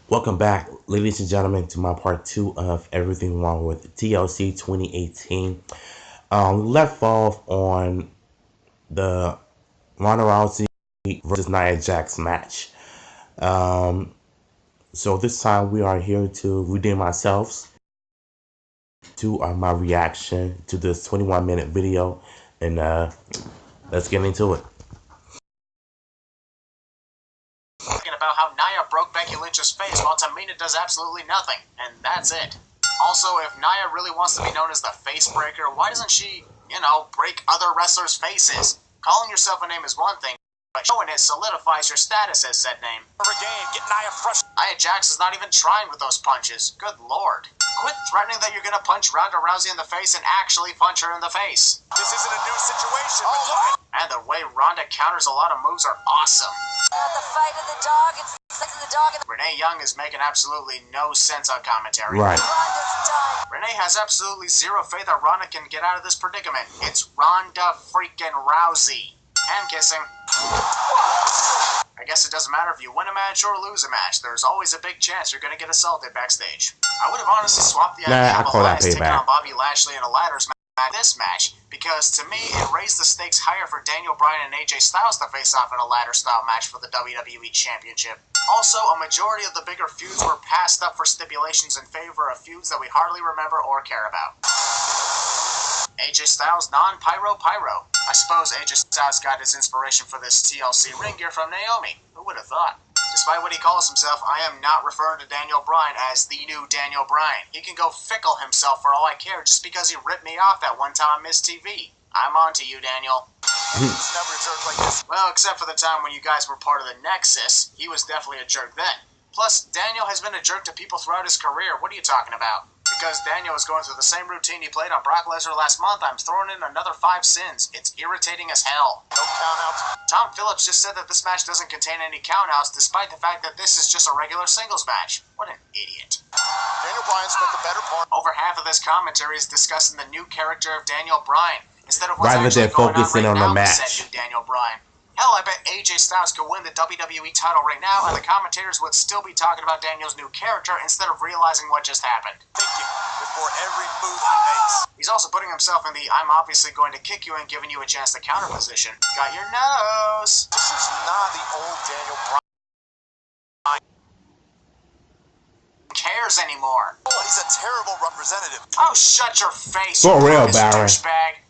Welcome back, ladies and gentlemen, to my part two of Everything Wrong with TLC 2018. We left off on the Ronda Rousey versus Nia Jax match. Um, so this time we are here to redeem ourselves to my reaction to this 21-minute video, and let's get into it. Talking about how Nia broke Becky Lynch's face while Tamina does absolutely nothing, and that's it. Also, if Nia really wants to be known as the face breaker, why doesn't she, break other wrestlers' faces? Calling yourself a name is one thing, but showing it solidifies your status as said name. Get Nia fresh. Nia Jax is not even trying with those punches. Good lord. Quit threatening that you're gonna punch Ronda Rousey in the face and actually punch her in the face. This isn't a new situation. And the way Ronda counters a lot of moves are awesome. The fight of the dog, it's the sex of the dog. Renee Young is making absolutely no sense on commentary. Right. Ronda's done. Renee has absolutely zero faith that Ronda can get out of this predicament. It's Ronda freaking Rousey. And kissing. I guess it doesn't matter if you win a match or lose a match. There's always a big chance you're going to get assaulted backstage. I would have honestly swapped the idea of Elias taking on Bobby Lashley in a ladders match this match, because to me it raised the stakes higher for Daniel Bryan and AJ Styles to face off in a ladder style match for the WWE Championship. Also, a majority of the bigger feuds were passed up for stipulations in favor of feuds that we hardly remember or care about. AJ Styles non-pyro. I suppose AJ Styles got his inspiration for this TLC ring gear from Naomi. Who would have thought? Despite what he calls himself, I am not referring to Daniel Bryan as the new Daniel Bryan. He can go fickle himself for all I care just because he ripped me off that one time on Miss TV. I'm on to you, Daniel. He's never a jerk like this. Well, except for the time when you guys were part of the Nexus, he was definitely a jerk then. Plus, Daniel has been a jerk to people throughout his career. What are you talking about? Because Daniel is going through the same routine he played on Brock Lesnar last month, I'm throwing in another 5 sins. It's irritating as hell. No countouts. Tom Phillips just said that this match doesn't contain any countouts, despite the fact that this is just a regular singles match. What an idiot. Daniel Bryan spent the better part. Over half of this commentary is discussing the new character of Daniel Bryan, instead of what's actually going on right now with said new Daniel Bryan. Hell, I bet AJ Styles could win the WWE title right now, and the commentators would still be talking about Daniel's new character instead of realizing what just happened. Thinking before every move he makes. He's also putting himself in the I'm obviously going to kick you and giving you a chance to counter position. Got your nose. This is not the old Daniel Bryan. Cares anymore. Oh, he's a terrible representative. Oh, shut your face. For real, Baron.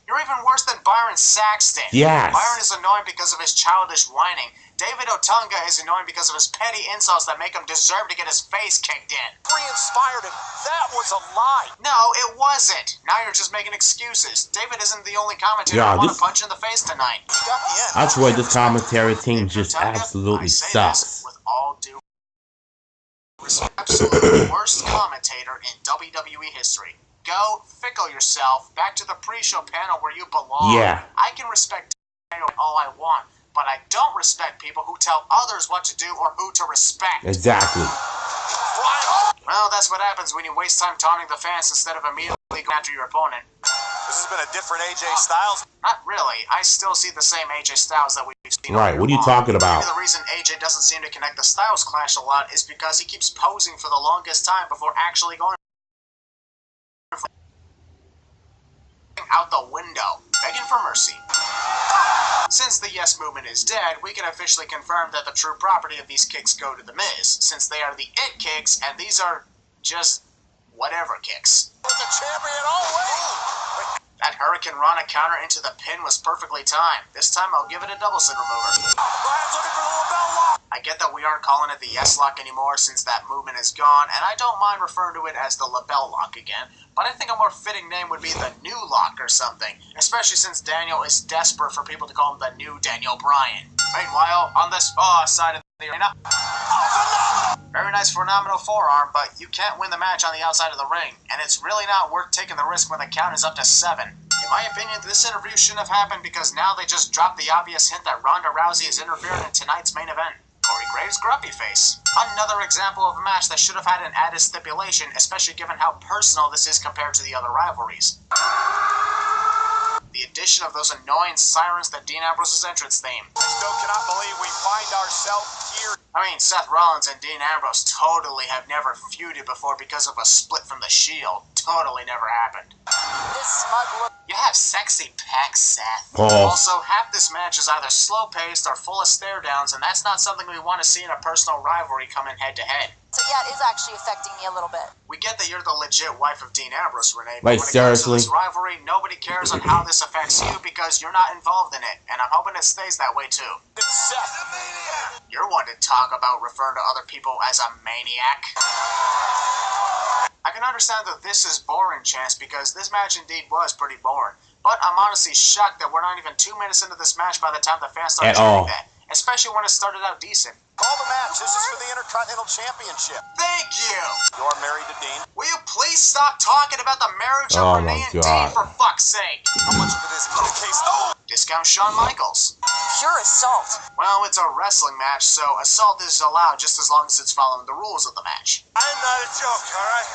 You're even worse than Byron Saxton. Yes. Byron is annoying because of his childish whining. David Otunga is annoying because of his petty insults that make him deserve to get his face kicked in. Re-inspired him. That was a lie. No, it wasn't. Now you're just making excuses. David isn't the only commentator I want to punch in the face tonight. He got the end. I swear this commentary team just absolutely sucks. With all due respect, absolutely worst commentator in WWE history. Go fickle yourself back to the pre-show panel where you belong. Yeah. I can respect Daniel all I want, but I don't respect people who tell others what to do or who to respect. Exactly. Well, that's what happens when you waste time taunting the fans instead of immediately going after your opponent. This has been a different AJ Styles? Not really. I still see the same AJ Styles that we've seen. Right, what are you talking about? Maybe the reason AJ doesn't seem to connect the Styles Clash a lot is because he keeps posing for the longest time before actually going out the window, begging for mercy. Since the Yes Movement is dead, we can officially confirm that the true property of these kicks go to The Miz, since they are the It kicks, and these are just whatever kicks. The champion always. That Hurricane Rana counter into the pin was perfectly timed. This time I'll give it a double sin remover. Brian's looking for the lapel lock. I get that we aren't calling it the Yes Lock anymore since that movement is gone, and I don't mind referring to it as the lapel lock again, but I think a more fitting name would be the New Lock or something, especially since Daniel is desperate for people to call him the new Daniel Bryan. Meanwhile, on this far side of the arena, very nice phenomenal forearm, but you can't win the match on the outside of the ring, and it's really not worth taking the risk when the count is up to 7. In my opinion, this interview shouldn't have happened because now they just dropped the obvious hint that Ronda Rousey is interfering in tonight's main event. Corey Graves' grumpy face. Another example of a match that should have had an added stipulation, especially given how personal this is compared to the other rivalries. The addition of those annoying sirens that Dean Ambrose's entrance theme. I still cannot believe we find ourselves here here. I mean, Seth Rollins and Dean Ambrose totally have never feuded before because of a split from the Shield. Totally never happened. This smug look. You have sexy pecs, Seth. Pause. Also, half this match is either slow-paced or full of stare-downs, and that's not something we want to see in a personal rivalry coming head-to-head. So yeah, it is actually affecting me a little bit. We get that you're the legit wife of Dean Ambrose, Renee, but Wait, when it comes to seriously? this rivalry, nobody cares on how this affects you because you're not involved in it, and I'm hoping it stays that way too. It's Seth. You're one to talk about referring to other people as a maniac. I can understand that this is boring, Chance, because this match indeed was pretty boring. But I'm honestly shocked that we're not even 2 minutes into this match by the time the fans start At all. cheering that. Especially when it started out decent. Call the match. This is for the Intercontinental Championship. Thank you! You're married to Dean. Will you please stop talking about the marriage of Oh Renee my and God. Dean, for fuck's sake? How much of it is the case? Oh! Discount Shawn Michaels. Pure assault. Well, it's a wrestling match, so assault is allowed just as long as it's following the rules of the match. I'm not a joke, alright?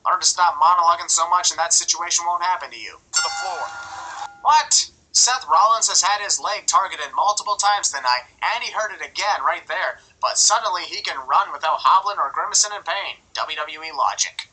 Learn to stop monologuing so much and that situation won't happen to you. To the floor. What? Seth Rollins has had his leg targeted multiple times tonight, and he hurt it again right there. But suddenly he can run without hobbling or grimacing in pain. WWE logic.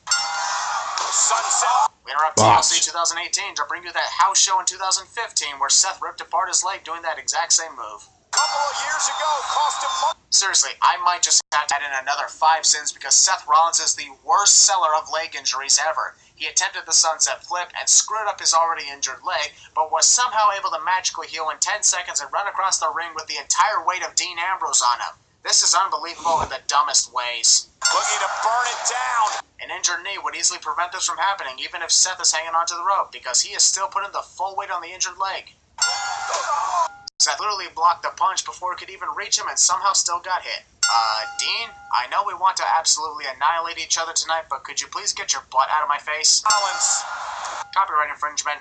Sunset. We interrupt Bosh. TLC 2018 to bring you that house show in 2015 where Seth ripped apart his leg doing that exact same move. Couple of years ago, cost him money. Seriously, I might just have to add in another 5 sins because Seth Rollins is the worst seller of leg injuries ever. He attempted the sunset flip and screwed up his already injured leg, but was somehow able to magically heal in 10 seconds and run across the ring with the entire weight of Dean Ambrose on him. This is unbelievable in the dumbest ways. Looking to burn it down. An injured knee would easily prevent this from happening, even if Seth is hanging onto the rope, because he is still putting the full weight on the injured leg. Seth literally blocked the punch before it could even reach him and somehow still got hit. Dean, I know we want to absolutely annihilate each other tonight, but could you please get your butt out of my face? Balance. Copyright infringement.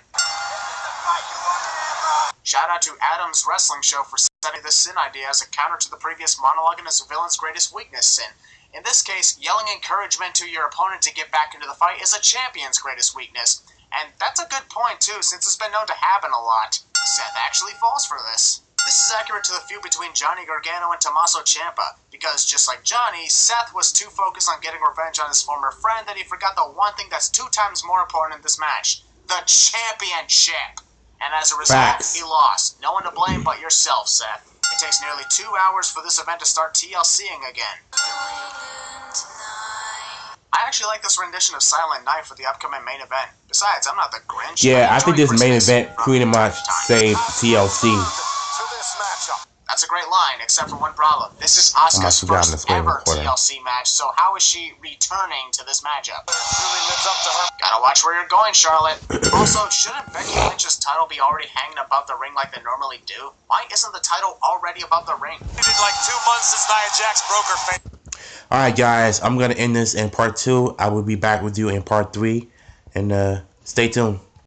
Shout out to Adam's Wrestling Show for setting this sin idea as a counter to the previous monologue and as a villain's greatest weakness sin. In this case, yelling encouragement to your opponent to get back into the fight is a champion's greatest weakness. And that's a good point too, since it's been known to happen a lot. Seth actually falls for this. This is accurate to the feud between Johnny Gargano and Tommaso Ciampa, because just like Johnny, Seth was too focused on getting revenge on his former friend that he forgot the one thing that's 2 times more important in this match, the championship. And as a result, Facts. he lost. No one to blame but yourself, Seth. It takes nearly 2 hours for this event to start TLCing again. I actually like this rendition of Silent Night for the upcoming main event. Besides, I'm not the Grinch. Yeah, I enjoy think this main Christmas event from pretty time much to time. saved TLC. To this matchup. That's a great line, except for one problem. This is Asuka's forgotten first this way ever recording. TLC match, so how is she returning to this matchup? Really lives up to her. Gotta watch where you're going, Charlotte. Also, shouldn't Becky Lynch's title be already hanging above the ring like they normally do? Why isn't the title already above the ring? It's been like 2 months since Nia Jax broke her face. Alright guys, I'm gonna end this in part 2. I will be back with you in part 3. And stay tuned.